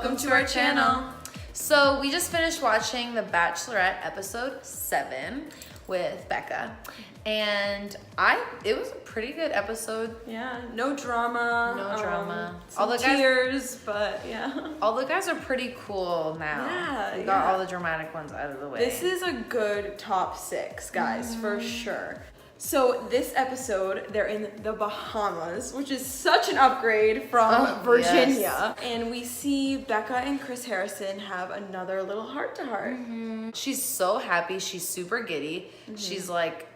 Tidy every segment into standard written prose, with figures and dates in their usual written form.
welcome to our channel. So we just finished watching the Bachelorette episode 7 with Becca, and it was a pretty good episode. Yeah, no drama. No drama. All the tears, but yeah. All the guys are pretty cool now. Yeah, we got all the dramatic ones out of the way. This is a good top 6, guys, for sure. So this episode, they're in the Bahamas, which is such an upgrade from Virginia. Yes. And we see Becca and Chris Harrison have another little heart-to-heart. Mm-hmm. She's so happy. She's super giddy. Mm-hmm. She's like,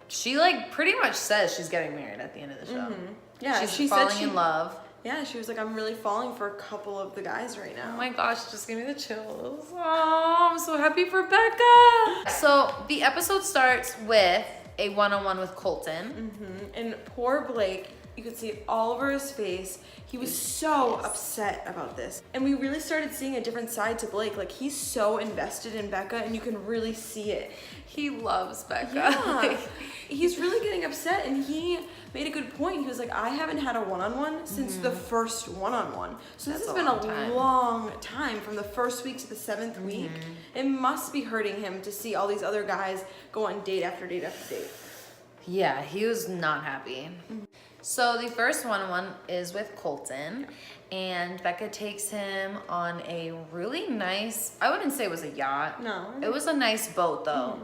she like pretty much says she's getting married at the end of the show. Mm-hmm. Yeah, she's falling in love. Yeah, she was like, I'm really falling for a couple of the guys right now. Oh my gosh, just give me the chills. Oh, I'm so happy for Becca. So the episode starts with a one-on-one with Colton. Mm-hmm. And poor Blake, you could see it all over his face. He was so upset about this. And we really started seeing a different side to Blake. Like, he's so invested in Becca, and you can really see it. He loves Becca. Yeah. He's really getting upset, and he made a good point. He was like, I haven't had a one-on-one since the first one-on-one. So this has been a long time, from the first week to the 7th week. It must be hurting him to see all these other guys go on date after date after date. Yeah, he was not happy. So the first one-on-one is with Colton, and Becca takes him on a really nice, I wouldn't say it was a yacht. No. It was a nice boat though.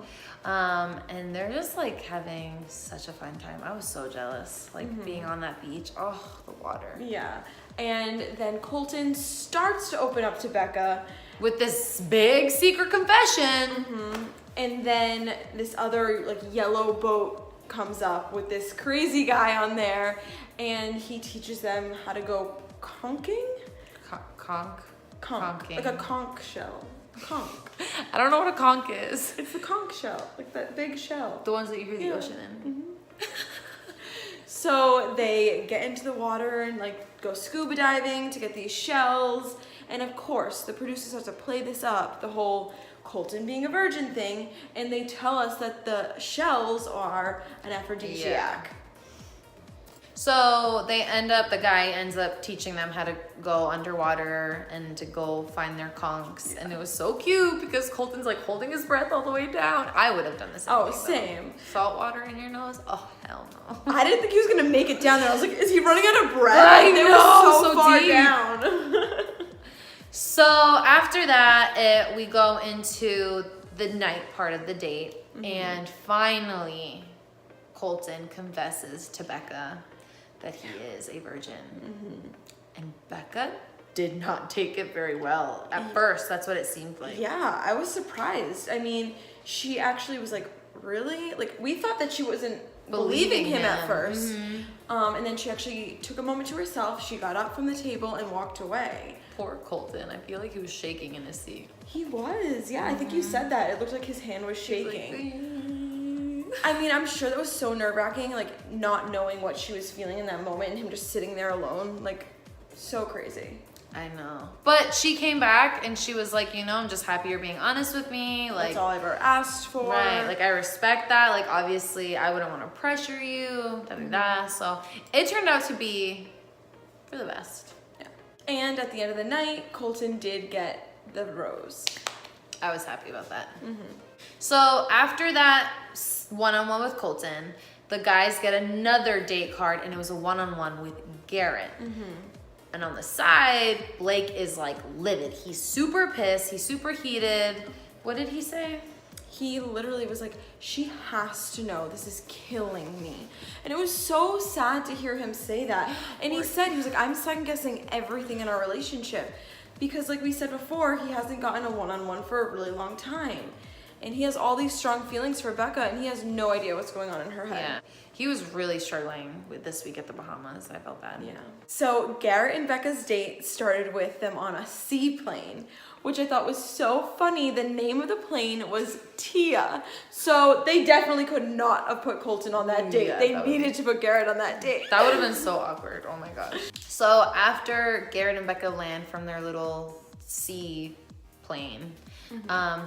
And they're just like having such a fun time. I was so jealous, like being on that beach. Oh, the water. Yeah. And then Colton starts to open up to Becca with this big secret confession. And then this other like yellow boat comes up with this crazy guy on there, and he teaches them how to go conking? Conking. Like a conch shell. Conch. I don't know what a conch is. It's the conch shell, like that big shell. The ones that you hear the ocean in. So they get into the water and like go scuba diving to get these shells, and of course the producers have to play this up, the whole Colton being a virgin thing, and they tell us that the shells are an aphrodisiac. Yeah. So the guy ends up teaching them how to go underwater and to go find their conchs. And it was so cute because Colton's like holding his breath all the way down. I would have done the same thing. Oh, same. Salt water in your nose? Oh, hell no. I didn't think he was gonna make it down there. I was like, is he running out of breath? I know, so far deep. down. So after that, we go into the night part of the date, and finally, Colton confesses to Becca that he is a virgin. And Becca did not take it very well. At first, that's what it seemed like. Yeah, I was surprised. I mean, she actually was like, really? Like, we thought that she wasn't believing him at first. And then she actually took a moment to herself. She got up from the table and walked away. Poor Colton. I feel like he was shaking in his seat. He was. Yeah, I think you said that. It looked like his hand was shaking. I mean, I'm sure that was so nerve-wracking, like not knowing what she was feeling in that moment and him just sitting there alone. Like, so crazy. I know. But she came back and she was like, I'm just happy you're being honest with me. Like, that's all I've ever asked for. Right. Like, I respect that. Like, obviously, I wouldn't want to pressure you. So it turned out to be for the best. Yeah. And at the end of the night, Colton did get the rose. I was happy about that. So after that one-on-one with Colton, the guys get another date card, and it was a one-on-one with Garrett. And on the side, Blake is like livid. He's super pissed. He's super heated. What did he say? He literally was like, she has to know, this is killing me. And it was so sad to hear him say that. And he said, he was like, I'm second guessing everything in our relationship. Because like we said before, he hasn't gotten a one-on-one for a really long time. And he has all these strong feelings for Becca, and he has no idea what's going on in her head. Yeah, he was really struggling with this week at the Bahamas. I felt bad. Yeah. So Garrett and Becca's date started with them on a seaplane, which I thought was so funny. The name of the plane was Tia. So they definitely could not have put Colton on that date. Yeah, they needed to put Garrett on that date. That would have been so awkward. Oh my gosh. So after Garrett and Becca land from their little seaplane,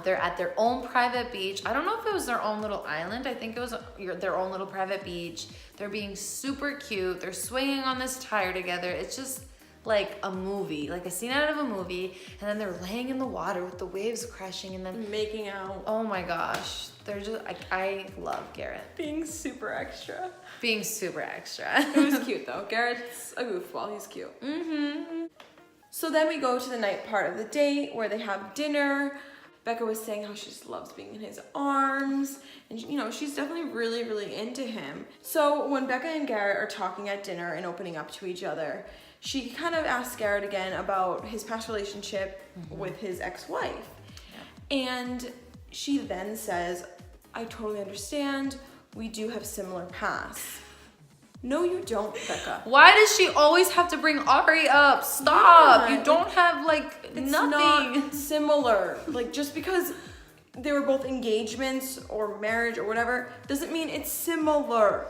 they're at their own private beach. I don't know if it was their own little island. I think it was their own little private beach. They're being super cute. They're swinging on this tire together. It's just like a movie, like a scene out of a movie, and then they're laying in the water with the waves crashing and then making out. Oh my gosh. They're just, I love Garrett. Being super extra. Being super extra. It was cute though. Garrett's a goofball, he's cute. Mm-hmm. So then we go to the night part of the date where they have dinner. Becca was saying how she just loves being in his arms. And you know, she's definitely really, really into him. So when Becca and Garrett are talking at dinner and opening up to each other, she kind of asks Garrett again about his past relationship with his ex-wife. Yeah. And she then says, I totally understand. We do have similar pasts. No, you don't, Becca. Why does she always have to bring Ari up? Stop. Yeah. You don't have like It's nothing. not similar. Like just because they were both engagements or marriage or whatever doesn't mean it's similar.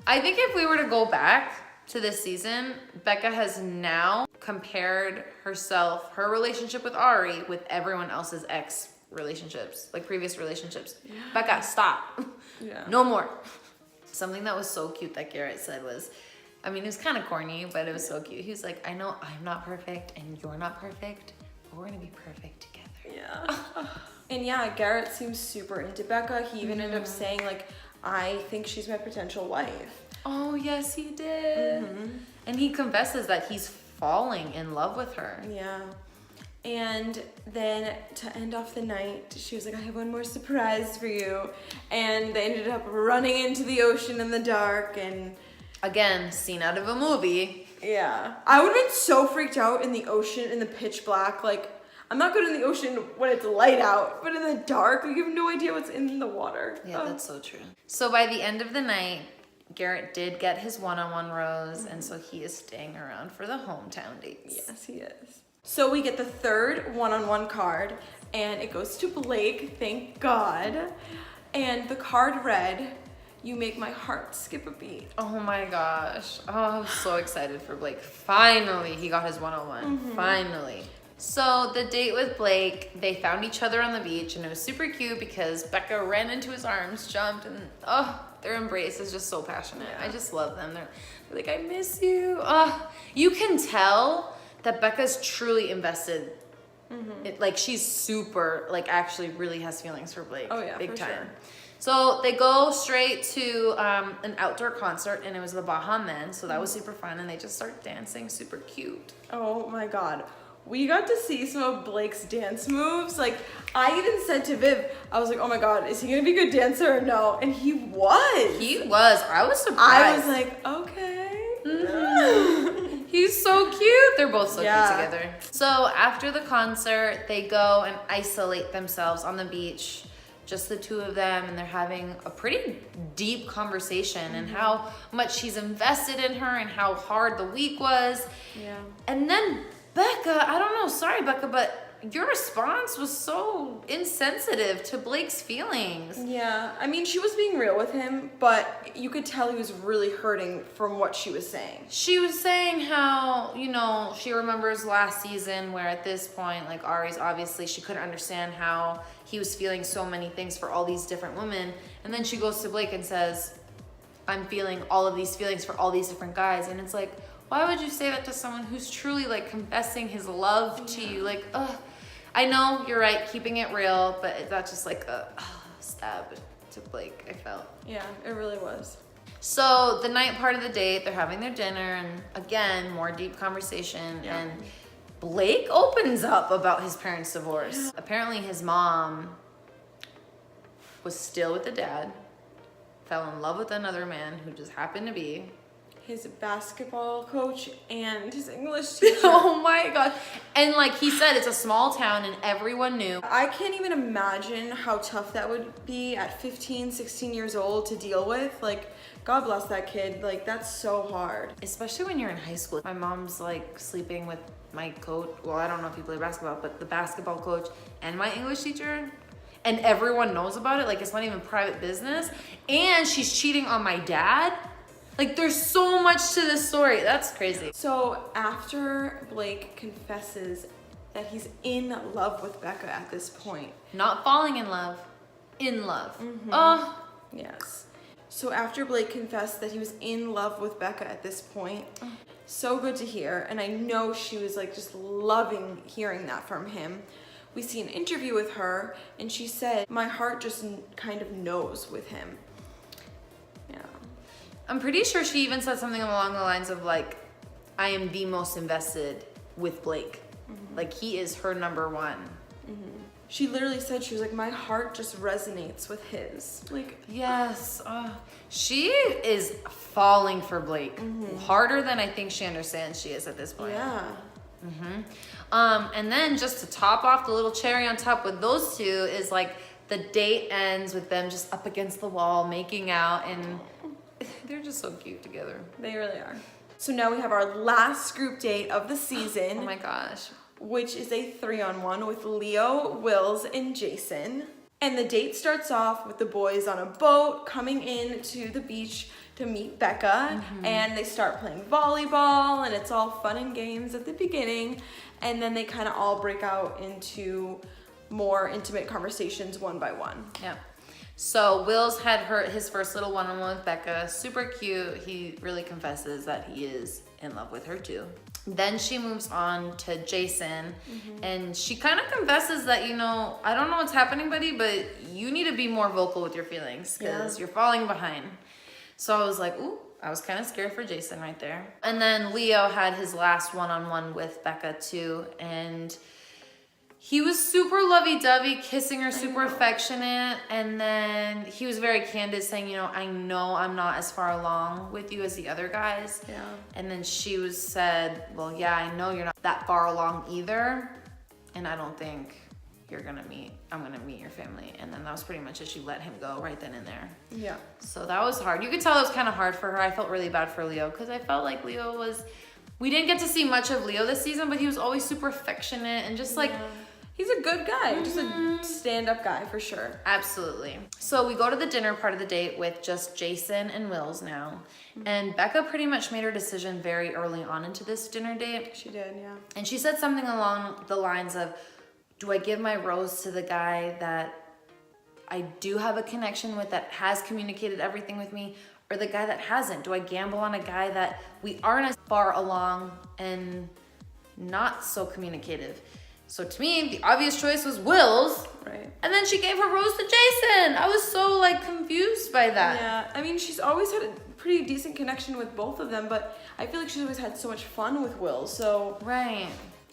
I think if we were to go back to this season, Becca has now compared herself, her relationship with Ari, with everyone else's ex relationships, like previous relationships. Yeah. Becca, stop. Yeah. No more. Something that was so cute that Garrett said was, I mean, it was kind of corny, but it was so cute. He was like, I know I'm not perfect and you're not perfect, but we're gonna be perfect together. Yeah. And yeah, Garrett seems super into Becca. He even ended up saying like, I think she's my potential wife. Oh yes, he did. And he confesses that he's falling in love with her. Yeah. And then to end off the night, she was like, I have one more surprise for you. And they ended up running into the ocean in the dark and... Again, scene out of a movie. Yeah. I would have been so freaked out in the ocean in the pitch black. Like, I'm not good in the ocean when it's light out, but in the dark, you have no idea what's in the water. Yeah, that's so true. So by the end of the night, Garrett did get his one-on-one rose, and so he is staying around for the hometown dates. Yes, he is. So we get the third one-on-one card, and it goes to Blake, thank God. And the card read, you make my heart skip a beat. Oh my gosh. Oh, I was so excited for Blake. Finally, he got his one-on-one. Finally. So the date with Blake, they found each other on the beach, and it was super cute because Becca ran into his arms, jumped, and their embrace is just so passionate. Yeah. I just love them. They're like, I miss you. You can tell that Becca's truly invested. Like she's super, like actually really has feelings for Blake. Oh yeah, big for time. Sure. So they go straight to an outdoor concert, and it was the Baha Men, so that was super fun, and they just start dancing, super cute. Oh my God. We got to see some of Blake's dance moves. Like, I even said to Viv, I was like, oh my God, is he gonna be a good dancer or no? And he was. He was. I was surprised. I was like, okay. He's so cute. They're both so cute together. So after the concert, they go and isolate themselves on the beach. Just the two of them, and they're having a pretty deep conversation and how much he's invested in her and how hard the week was. Yeah. And then Becca, I don't know, sorry Becca, but your response was so insensitive to Blake's feelings. Yeah, I mean, she was being real with him, but you could tell he was really hurting from what she was saying. She was saying how, you know, she remembers last season where at this point, like Ari's obviously, she couldn't understand how he was feeling so many things for all these different women. And then she goes to Blake and says, I'm feeling all of these feelings for all these different guys. And it's like, why would you say that to someone who's truly like confessing his love to you? Like, I know you're right, keeping it real, but that's just like a stab to Blake, I felt. Yeah, it really was. So the night part of the date, they're having their dinner, and again, more deep conversation. Yeah. And Blake opens up about his parents' divorce. Yeah. Apparently his mom was still with the dad, fell in love with another man who just happened to be his basketball coach and his English teacher. Oh my God. And like he said, it's a small town and everyone knew. I can't even imagine how tough that would be at 15, 16 years old to deal with. Like, God bless that kid. Like, that's so hard. Especially when you're in high school. My mom's like sleeping with my coach. Well, I don't know if you play basketball, but the basketball coach and my English teacher. And everyone knows about it. Like, it's not even private business. And she's cheating on my dad. Like, there's so much to this story. That's crazy. So after Blake confesses that he's in love with Becca at this point. Not falling in love. In love. Oh. Yes. So after Blake confessed that he was in love with Becca at this point, So good to hear. And I know she was like just loving hearing that from him. We see an interview with her and she said, my heart just kind of knows with him. Yeah. I'm pretty sure she even said something along the lines of like, I am the most invested with Blake. Like he is her number one. She literally said, she was like, my heart just resonates with his. Like, yes. She is falling for Blake harder than I think she understands she is at this point. yeah. And then just to top off the little cherry on top with those two is like the date ends with them just up against the wall making out, and they're just so cute together. They really are. So now we have our last group date of the season. Oh my gosh. Which is a 3-on-1 with Leo, Wills, and Jason. And the date starts off with the boys on a boat coming in to the beach to meet Becca. And they start playing volleyball, and it's all fun and games at the beginning. And then they kind of all break out into more intimate conversations one by one. Yeah. So Wills had his first little one-on-one with Becca. Super cute. He really confesses that he is in love with her too. Then she moves on to Jason, and she kind of confesses that, you know, I don't know what's happening, buddy, but you need to be more vocal with your feelings because you're falling behind. So I was like, ooh, I was kind of scared for Jason right there. And then Leo had his last one-on-one with Becca too, and he was super lovey-dovey, kissing her, super affectionate, and then he was very candid saying, you know I'm not as far along with you as the other guys. Yeah. And then she said, well, yeah, I know you're not that far along either, and I don't think I'm gonna meet your family. And then that was pretty much it. She let him go right then and there. Yeah. So that was hard. You could tell it was kind of hard for her. I felt really bad for Leo because I felt like we didn't get to see much of Leo this season, but he was always super affectionate and just like, he's a good guy, just a stand-up guy for sure. Absolutely. So we go to the dinner part of the date with just Jason and Wills now. And Becca pretty much made her decision very early on into this dinner date. She did, yeah. And she said something along the lines of, do I give my rose to the guy that I do have a connection with, that has communicated everything with me, or the guy that hasn't? Do I gamble on a guy that we aren't as far along and not so communicative? So to me, the obvious choice was Wills. Right. And then she gave her rose to Jason. I was so like confused by that. Yeah, I mean, she's always had a pretty decent connection with both of them, but I feel like she's always had so much fun with Will, so. Right.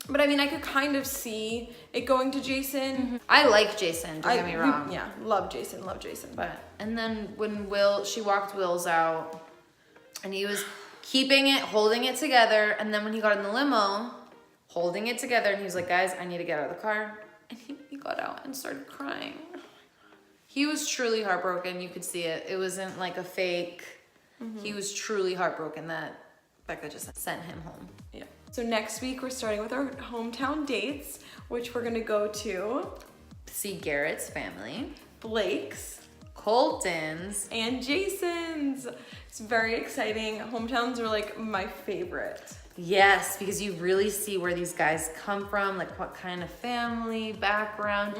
But I mean, I could kind of see it going to Jason. I like Jason, don't get me wrong. Yeah, love Jason. And then when she walked Wills out, and he was holding it together, and then when he got in the limo, holding it together, and he was like, guys, I need to get out of the car. And he got out and started crying. He was truly heartbroken. You could see it. It wasn't like a fake. He was truly heartbroken that Becca just sent him home. Yeah. So next week, we're starting with our hometown dates, which we're gonna go to See Garrett's family, Blake's, Colton's, and Jason's. It's very exciting. Hometowns are like my favorite. Yes, because you really see where these guys come from, like what kind of family, background.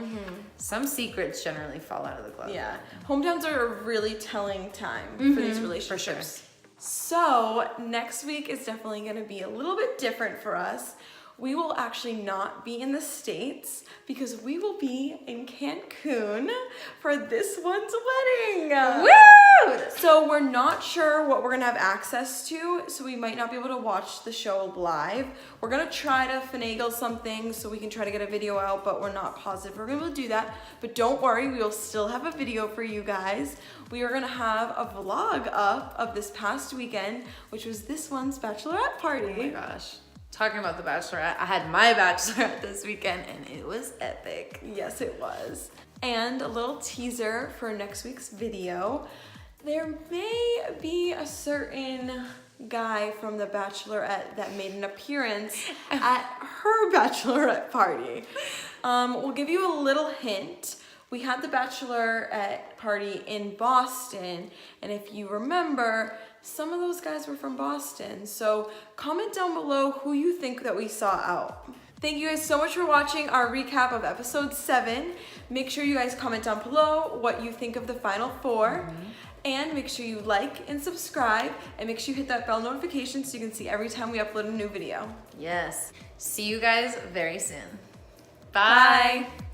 Some secrets generally fall out of the glove. Yeah. Hometowns are a really telling time for these relationships. For sure. So next week is definitely going to be a little bit different for us. We will actually not be in the States because we will be in Cancun for this one's wedding. Woo! So we're not sure what we're gonna have access to, so we might not be able to watch the show live. We're gonna try to finagle something so we can try to get a video out, but we're not positive we're gonna be able to do that. But don't worry, we will still have a video for you guys. We are gonna have a vlog up of this past weekend, which was this one's bachelorette party. Oh my gosh. Talking about the Bachelorette, I had my Bachelorette this weekend and it was epic. Yes, it was. And a little teaser for next week's video. There may be a certain guy from the Bachelorette that made an appearance at her Bachelorette party. We'll give you a little hint. We had the Bachelorette party in Boston, and if you remember, some of those guys were from Boston. So comment down below who you think that we saw out. Thank you guys so much for watching our recap of episode 7. Make sure you guys comment down below what you think of the final 4. And make sure you like and subscribe, and make sure you hit that bell notification so you can see every time we upload a new video. Yes. See you guys very soon. Bye. Bye.